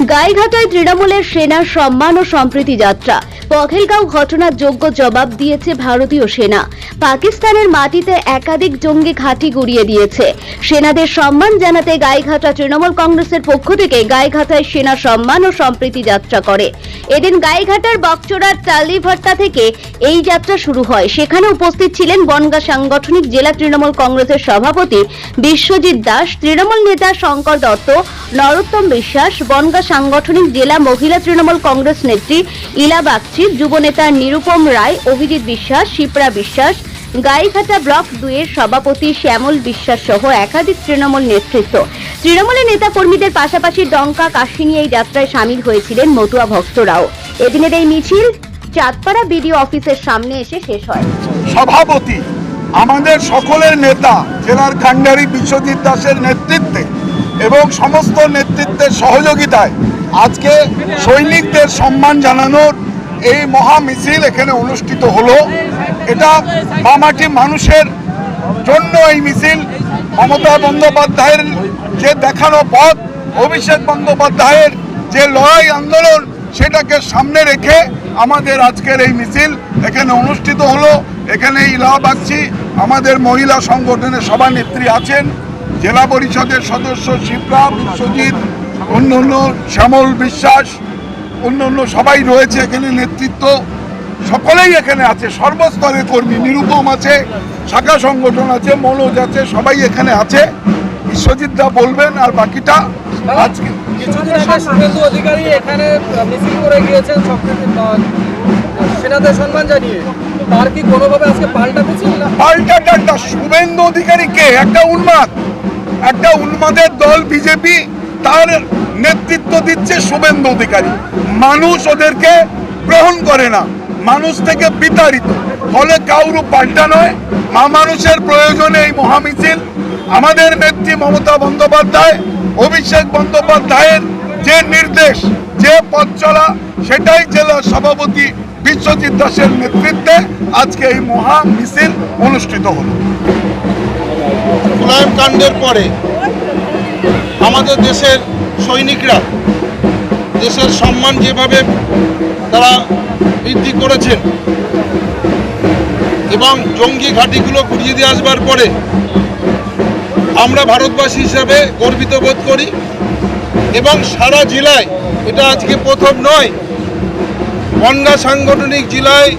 গাইঘাটায় তৃণমূলের সেনার সম্মান ও সম্প্রীতি যাত্রা। পহেলগাঁও ঘটনার যোগ্য জবাব দিয়েছে ভারতীয় সেনা। পাকিস্তানের মাটিতে একাধিক জঙ্গি ঘাঁটি গুড়িয়ে দিয়েছে। সেনাদের সম্মান জানাতে গাইঘাটা তৃণমূল কংগ্রেসের পক্ষ থেকে গাইঘাটায় সেনা সম্মান ও সম্প্রীতি যাত্রা করে। এদিন গাইঘাটার বকচড়ার টালিভাট্টা থেকে এই যাত্রা শুরু হয়। সেখানে উপস্থিত ছিলেন বনগাঁ সাংগঠনিক জেলা তৃণমূল কংগ্রেসের সভাপতি বিশ্বজিৎ দাস, তৃণমূল নেতা শঙ্কর দত্ত, নরোত্তম বিশ্বাস, বনগাঁ সাংগঠনিক জেলা মহিলা তৃণমূল কংগ্রেস নেত্রী ইলা বাগচি, যুব নেতা নিরুপম রায়, অভিজিৎ বিশ্বাস, শিপ্রা বিশ্বাস, গাইঘাটা ব্লক 2 এর সভাপতি শ্যামল বিশ্বাস সহ একাধিক তৃণমূল নেতৃত্ব। তৃণমূলের নেতা কর্মীদের পাশাপাশি ডঙ্কা কাশি নিয়ে এই যাত্রায় সামিল হয়েছিলেন মতুয়া ভক্তরাও। এদিনের এই মিছিল চাঁদপাড়া বিডিও অফিসের সামনে এসে শেষ হয়। সভাপতি আমাদের সকলের নেতা জেলার কান্ডারি বিশ্বজিৎ দাসের নেতৃত্বে এবং সমস্ত নেতৃত্বের সহযোগিতায় আজকে সৈনিকদের সম্মান জানানোর এই মহা মিছিল এখানে অনুষ্ঠিত হলো। এটা মামাটি মানুষের জন্য এই মিছিল। মমতা বন্দ্যোপাধ্যায়ের যে দেখানো পথ, অভিষেক বন্দ্যোপাধ্যায়ের যে লড়াই আন্দোলন, সেটাকে সামনে রেখে আমাদের আজকের এই মিছিল এখানে অনুষ্ঠিত হলো। এখানে ইলা বাগচি আমাদের মহিলা সংগঠনের সভানেত্রী আছেন, জেলা পরিষদের সদস্য শিপ্রা, বিশ্বজিৎ, অন্যান্য শ্যামল বিশ্বাস, অন্যান্য সবাই রয়েছে এখানে, নেতৃত্ব সকলেই এখানে আছে, সর্বস্তরের কর্মী, নিরুপম আছে, শাখা সংগঠন আছে, মনোজ আছে, সবাই এখানে আছে। বিশ্বজিৎদা বলবেন আর বাকিটা আজকে। কিছুদিন আগে শুভেন্দু অধিকারী এখানে মিছিল করে গিয়েছেন সেনাদের সম্মান জানিয়ে, তার কি কোনোভাবে আজকে পাল্টা মিছিল? পাল্টা শুভেন্দু অধিকারী কে? একটা উন্মাদের দল বিজেপি, তার নেতৃত্ব দিচ্ছে শুভেন্দু অধিকারী। মানুষ ওদেরকে গ্রহণ করে না, মানুষ থেকে বিতাড়িত, ফলে কাউরু পাল্টা নয়। মানুষের প্রয়োজনে এই মহামিছিল। আমাদের নেত্রী মমতা বন্দ্যোপাধ্যায়, অভিষেক বন্দ্যোপাধ্যায়ের যে নির্দেশ, যে পথ চলা, সেটাই জেলা সভাপতি বিশ্বজিৎ দাসের নেতৃত্বে আজকে এই মহা মিছিল অনুষ্ঠিত হল। মুলায়ম কাণ্ডের পরে আমাদের দেশের সৈনিকরা দেশের সম্মান যেভাবে তারা বৃদ্ধি করেছেন এবং জঙ্গি ঘাঁটিগুলো গুড়িয়ে দিয়ে আসবার পরে আমরা ভারতবাসী হিসাবে গর্বিত বোধ করি এবং সারা জেলায় এটা আজকে প্রথম নয়। বনগাঁ সাংগঠনিক জেলায়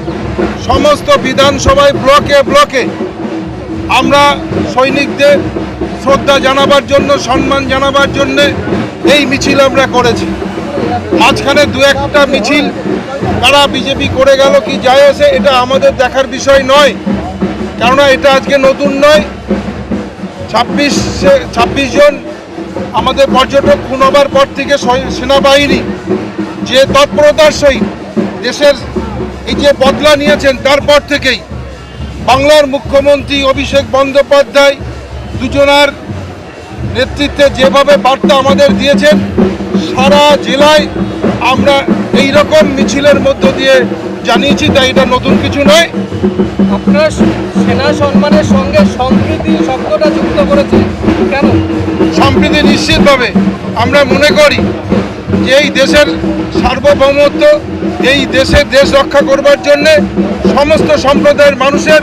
সমস্ত বিধানসভায় ব্লকে ব্লকে আমরা সৈনিকদের শ্রদ্ধা জানাবার জন্য, সম্মান জানাবার জন্যে এই মিছিল আমরা করেছি। মাঝখানে দু একটা মিছিল তারা বিজেপি করে গেল, কি যায় আসে, এটা আমাদের দেখার বিষয় নয়, কেননা এটা আজকে নতুন নয়। 26 জন আমাদের পর্যটক খুন হবার পর থেকে সেনাবাহিনী যে তৎপরতার সহিত দেশের এই যে বদলা নিয়েছেন, তারপর থেকেই বাংলার মুখ্যমন্ত্রী অভিষেক বন্দ্যোপাধ্যায় দুজনার নেতৃত্বে যেভাবে বার্তা আমাদের দিয়েছেন, সারা জেলায় আমরা এই রকম মিছিলের মধ্য দিয়ে জানিয়েছি, তাই এটা নতুন কিছু নয়। আপনার সেনা সম্মানের সঙ্গে সম্প্রীতি শব্দটা যুক্ত করেছে কেন? সম্প্রীতি নিশ্চিতভাবে আমরা মনে করি যে এই দেশের সার্বভৌমত্ব, এই দেশের দেশ রক্ষা করবার জন্যে সমস্ত সম্প্রদায়ের মানুষের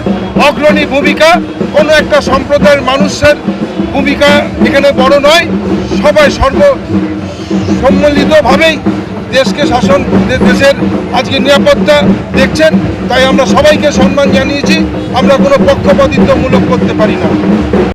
অগ্রণী ভূমিকা। কোনো একটা সম্প্রদায়ের মানুষের ভূমিকা এখানে বড় নয়, সবাই সম্মিলিতভাবেই দেশকে শাসন, দেশের আজকে নিরাপত্তা দেখছেন, তাই আমরা সবাইকে সম্মান জানিয়েছি। আমরা কোনো পক্ষপাতিত্বমূলক করতে পারি না।